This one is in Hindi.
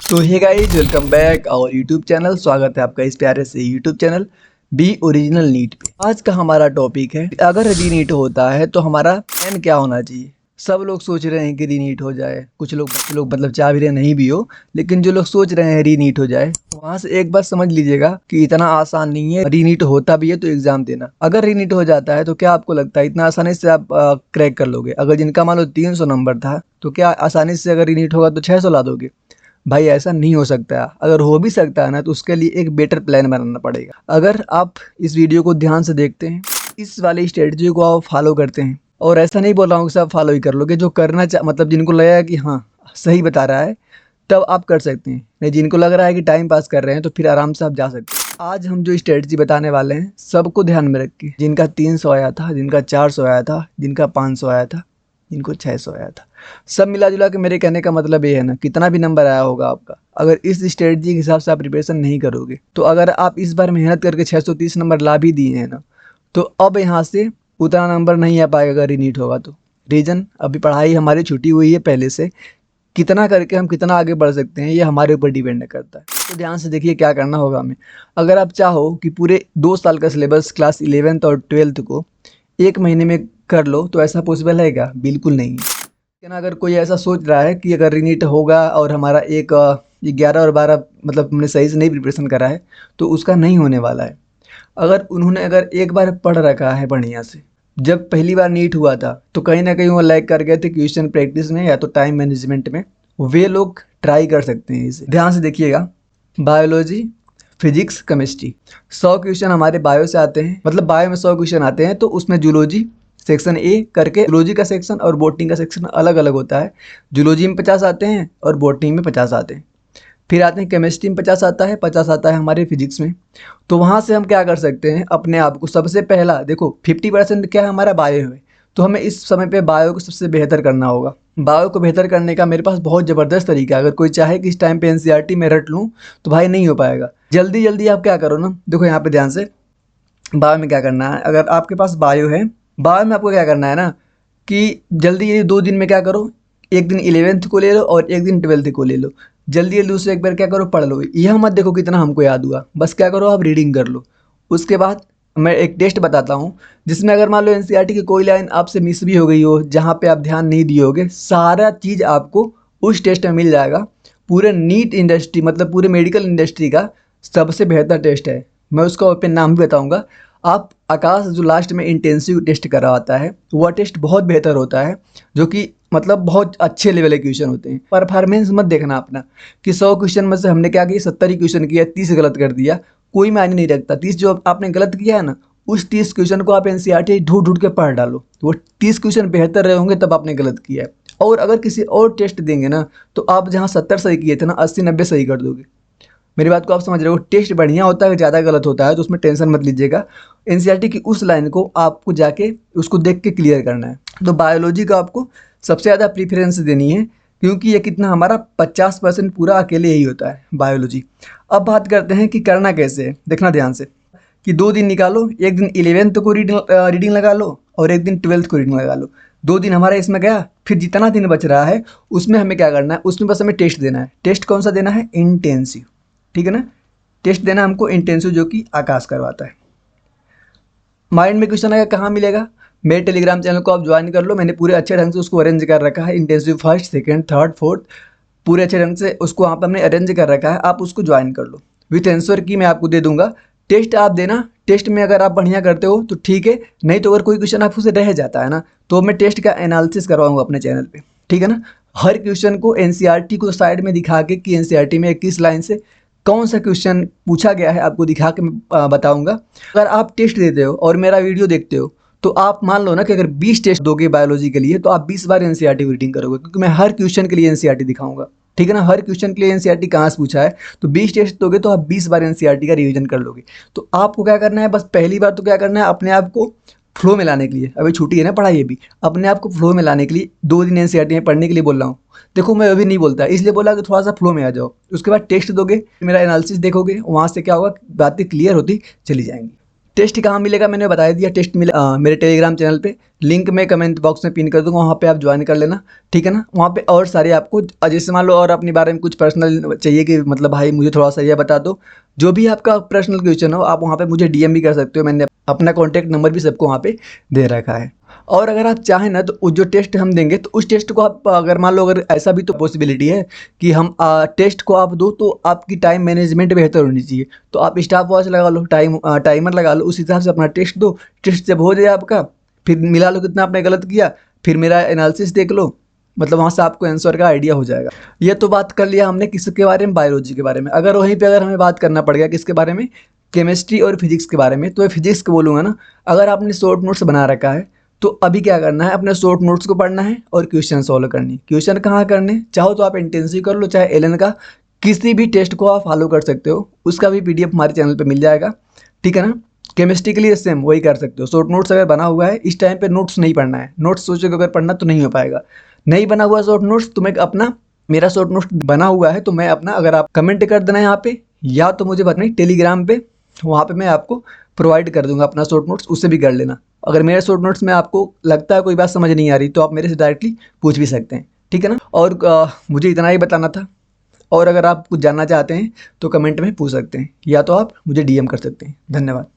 तो हे गाइस, वेलकम बैक और यूट्यूब चैनल। स्वागत है आपका इस प्यारे से YouTube channel be original NEET पे। आज का हमारा टॉपिक है, अगर रीनीट होता है तो हमारा प्लान क्या होना चाहिए। सब लोग सोच रहे हैं कि रीनीट हो जाए, कुछ लोग मतलब चाह भी रहे नहीं भी हो, लेकिन जो लोग सोच रहे हैं रीनीट हो जाए, वहां से एक बात समझ लीजिएगा कि इतना आसान नहीं है। रीनीट होता भी है तो एग्जाम देना। अगर रीनीट हो जाता है तो क्या आपको लगता है इतना आसानी से आप क्रैक कर लोगे? अगर जिनका मान लो 300 नंबर था तो क्या आसानी से अगर रीनीट होगा तो 600 ला दोगे? भाई ऐसा नहीं हो सकता। अगर हो भी सकता है ना तो उसके लिए एक बेटर प्लान बनाना पड़ेगा। अगर आप इस वीडियो को ध्यान से देखते हैं, इस वाली स्ट्रेटजी को आप फॉलो करते हैं, और ऐसा नहीं बोल रहा हूँ कि सब फॉलो ही कर लोगे, जो करना मतलब जिनको लगेगा कि हाँ सही बता रहा है तब आप कर सकते हैं। नहीं, जिनको लग रहा है कि टाइम पास कर रहे हैं तो फिर आराम से आप जा सकते हैं। आज हम जो स्ट्रेटजी बताने वाले हैं सबको ध्यान में रख के, जिनका 300 आया था, जिनका 400 आया था, जिनका 500 आया था, जिनको 600 आया था, सब मिला जुला के मेरे कहने का मतलब ये है ना, कितना भी नंबर आया होगा आपका, अगर इस स्ट्रेटजी के हिसाब से आप प्रिपरेशन नहीं करोगे तो अगर आप इस बार मेहनत करके 630 नंबर ला भी दिए हैं ना, तो अब यहाँ से उतना नंबर नहीं आ पाएगा अगर रीनीट होगा तो। रीजन, अभी पढ़ाई हमारी छुट्टी हुई है पहले से, कितना करके हम कितना आगे बढ़ सकते हैं ये हमारे ऊपर डिपेंड करता है। तो ध्यान से देखिए क्या करना होगा हमें। अगर आप चाहो कि पूरे 2 साल का सिलेबस क्लास 11th और 12th को एक महीने में कर लो तो ऐसा पॉसिबल है क्या? बिल्कुल नहीं है। लेकिन अगर कोई ऐसा सोच रहा है कि अगर रीनीट होगा और हमारा 11 और 12 मतलब हमने सही से नहीं प्रिपरेशन करा है तो उसका नहीं होने वाला है। अगर एक बार पढ़ रखा है बढ़िया से, जब पहली बार नीट हुआ था तो कहीं ना कहीं वो लैग कर गए थे क्वेश्चन प्रैक्टिस में या तो टाइम मैनेजमेंट में, वे लोग ट्राई कर सकते हैं इसे। ध्यान से देखिएगा, बायोलॉजी, फिजिक्स, केमिस्ट्री, 100 क्वेश्चन हमारे बायो से आते हैं, मतलब बायो में 100 क्वेश्चन आते हैं, तो उसमें जूलॉजी सेक्शन ए करके, जूलॉजी का सेक्शन और बॉटनी का सेक्शन अलग अलग होता है। जूलॉजी में 50 आते हैं और बॉटनी में 50 आते हैं। फिर आते हैं केमिस्ट्री में 50 आता है, 50 आता है हमारे फिजिक्स में। तो वहाँ से हम क्या कर सकते हैं, अपने आप को सबसे पहला देखो 50% क्या है हमारा बायो है, तो हमें इस समय पे बायो को सबसे बेहतर करना होगा। बायो को बेहतर करने का मेरे पास बहुत ज़बरदस्त तरीका है। अगर कोई चाहे कि इस टाइम पे एनसीईआरटी में रट लूँ तो भाई नहीं हो पाएगा। जल्दी जल्दी आप क्या करो ना, देखो यहाँ पे ध्यान से, बायो में क्या करना है, अगर आपके पास बायो है, बायो में आपको क्या करना है ना कि जल्दी ये 2 दिन में क्या करो, एक दिन 11th को ले लो और एक दिन 12th को ले लो। जल्दी जल्दी उससे एक बार क्या करो, पढ़ लो। यह मत देखो कितना हमको याद हुआ, बस क्या करो आप रीडिंग कर लो। उसके बाद मैं एक टेस्ट बताता हूँ जिसमें अगर मान लो एनसीईआरटी की कोई लाइन आपसे मिस भी हो गई हो, जहाँ पे आप ध्यान नहीं दिए होगे, सारा चीज़ आपको उस टेस्ट में मिल जाएगा। पूरे नीट इंडस्ट्री मतलब पूरे मेडिकल इंडस्ट्री का सबसे बेहतर टेस्ट है। मैं उसका ओपन नाम भी बताऊँगा। आप आकाश जो लास्ट में इंटेंसिव टेस्ट करवाता है, वह टेस्ट बहुत बेहतर होता है, जो कि मतलब बहुत अच्छे लेवल के क्वेश्चन होते हैं। परफॉर्मेंस मत देखना अपना कि 100 क्वेश्चन में से हमने क्या किया, 70 ही क्वेश्चन किया, 30 गलत कर दिया, कोई मायने नहीं रखता। 30 जो आपने गलत किया है ना, उस 30 क्वेश्चन को आप एनसीईआरटी ढूंढ ढूंढ के पढ़ डालो, वो 30 क्वेश्चन बेहतर रहे होंगे तब आपने गलत किया है। और अगर किसी और टेस्ट देंगे ना तो आप जहाँ 70 सही किए थे ना, 80-90 सही कर दोगे। मेरी बात को आप समझ रहे हो? टेस्ट बढ़िया होता है, ज़्यादा गलत होता है तो उसमें टेंशन मत लीजिएगा। एनसीईआरटी की उस लाइन को आपको जाके उसको देख के क्लियर करना है। तो बायोलॉजी का आपको सबसे ज़्यादा प्रीफरेंस देनी है, क्योंकि ये कितना हमारा 50% पूरा अकेले यही होता है बायोलॉजी। अब बात करते हैं कि करना कैसे है। देखना ध्यान से कि 2 दिन निकालो, एक दिन 11th को रीडिंग लगा लो और एक दिन 12th को रीडिंग लगा लो। 2 दिन हमारा इसमें गया, फिर जितना दिन बच रहा है उसमें हमें क्या करना है, उसमें बस हमें टेस्ट देना है। टेस्ट कौन सा देना है? इंटेंसिव, ठीक है ना। टेस्ट देना हमको इंटेंसिव, जो कि आकाश करवाता है। माइंड में क्वेश्चन आएगा, कहाँ मिलेगा? मेरे टेलीग्राम चैनल को आप ज्वाइन कर लो, मैंने पूरे अच्छे ढंग से उसको अरेंज कर रखा है। Intensive first, second, third, fourth, पूरे अच्छे ढंग से उसको वहाँ पर हमने अरेंज कर रखा है। आप उसको ज्वाइन कर लो, विथ आंसर की मैं आपको दे दूंगा। टेस्ट आप देना, टेस्ट में अगर आप बढ़िया करते हो तो ठीक है, नहीं तो अगर कोई क्वेश्चन आपको से रह जाता है ना तो मैं टेस्ट का एनालिसिस करवाऊंगा अपने चैनल पे, ठीक है ना। हर क्वेश्चन को एनसीईआरटी को साइड में दिखा के कि एनसीईआरटी में किस लाइन से कौन सा क्वेश्चन पूछा गया है, आपको दिखा के मैं बताऊंगा। अगर आप टेस्ट देते हो और मेरा वीडियो देखते हो तो आप मान लो ना कि अगर 20 टेस्ट दोगे बायोलॉजी के लिए तो आप 20 बार एनसीईआरटी रीडिंग करोगे, क्योंकि मैं हर क्वेश्चन के लिए एनसीईआरटी दिखाऊंगा, ठीक है ना। हर क्वेश्चन के लिए एनसीईआरटी कहाँ से पूछा है, तो 20 टेस्ट दोगे तो आप 20 बार एनसीईआरटी का रिवीजन कर लोगे। तो आपको क्या करना है, बस पहली बार तो क्या करना है, अपने आप को फ्लो में लाने के लिए, अभी छुट्टी है ना पढ़ाई, भी अपने आप को फ्लो में लाने के लिए 2 दिन एनसीईआरटी में पढ़ने के लिए बोल रहा हूँ। देखो मैं अभी नहीं बोलता, इसलिए बोला कि थोड़ा सा फ्लो में आ जाओ। उसके बाद टेस्ट दोगे, मेरा एनालिसिस देखोगे, वहाँ से क्या होगा, बातें क्लियर होती चली जाएंगी। टेस्ट कहाँ मिलेगा मैंने बता दिया, टेस्ट मिला मेरे टेलीग्राम चैनल पे, लिंक मैं कमेंट बॉक्स में पिन कर दूंगा, वहाँ पे आप ज्वाइन कर लेना, ठीक है ना। वहाँ पे और सारे आपको जैसे मान लो और अपने बारे में कुछ पर्सनल चाहिए कि मतलब भाई मुझे थोड़ा सा ये बता दो, जो भी आपका पर्सनल क्वेश्चन हो आप वहाँ पे मुझे डीएम भी कर सकते हो, मैंने अपना कॉन्टैक्ट नंबर भी सबको वहाँ पे दे रखा है। और अगर आप चाहें ना तो जो टेस्ट हम देंगे तो उस टेस्ट को आप अगर मान लो, अगर ऐसा भी तो पॉसिबिलिटी है कि हम टेस्ट को आप दो तो आपकी टाइम मैनेजमेंट बेहतर होनी चाहिए, तो आप स्टॉप वॉच लगा लो, टाइमर लगा लो, उस हिसाब से अपना टेस्ट दो। टेस्ट जब हो जाए आपका, फिर मिला लो कितना आपने गलत किया, फिर मेरा एनालिसिस देख लो, मतलब वहाँ से आपको आंसर का आइडिया हो जाएगा। ये तो बात कर लिया हमने किसके बारे में, बायोलॉजी के बारे में। अगर वहीं पे अगर हमें बात करना पड़ गया किसके बारे में, केमिस्ट्री और फिजिक्स के बारे में, तो मैं फिजिक्स को बोलूँगा ना। अगर आपने शॉर्ट नोट्स बना रखा है तो अभी क्या करना है, अपने शॉर्ट नोट्स को पढ़ना है और क्वेश्चन सॉल्व करनी। क्वेश्चन कहाँ करने, चाहो तो आप इंटेंसिव कर लो, चाहे एलन का किसी भी टेस्ट को आप फॉलो कर सकते हो, उसका भी पीडीएफ हमारे चैनल पे मिल जाएगा, ठीक है ना। केमिस्ट्री के लिए सेम वही कर सकते हो। शॉर्ट नोट्स अगर बना हुआ है, इस टाइम पे नोट्स नहीं पढ़ना है, नोट्स सोचोगे अगर पढ़ना तो नहीं हो पाएगा। नहीं बना हुआ शॉर्ट नोट्स तो मैं अपना, मेरा शॉर्ट नोट्स बना हुआ है तो मैं अपना, अगर आप कमेंट कर देना यहाँ पे या तो मुझे बताना टेलीग्राम पे, वहाँ पे मैं आपको प्रोवाइड कर दूंगा अपना शॉर्ट नोट्स, उससे भी कर लेना। अगर मेरे शॉर्ट नोट्स में आपको लगता है कोई बात समझ नहीं आ रही तो आप मेरे से डायरेक्टली पूछ भी सकते हैं, ठीक है ना। और मुझे इतना ही बताना था, और अगर आप कुछ जानना चाहते हैं तो कमेंट में पूछ सकते हैं या तो आप मुझे डीएम कर सकते हैं। धन्यवाद।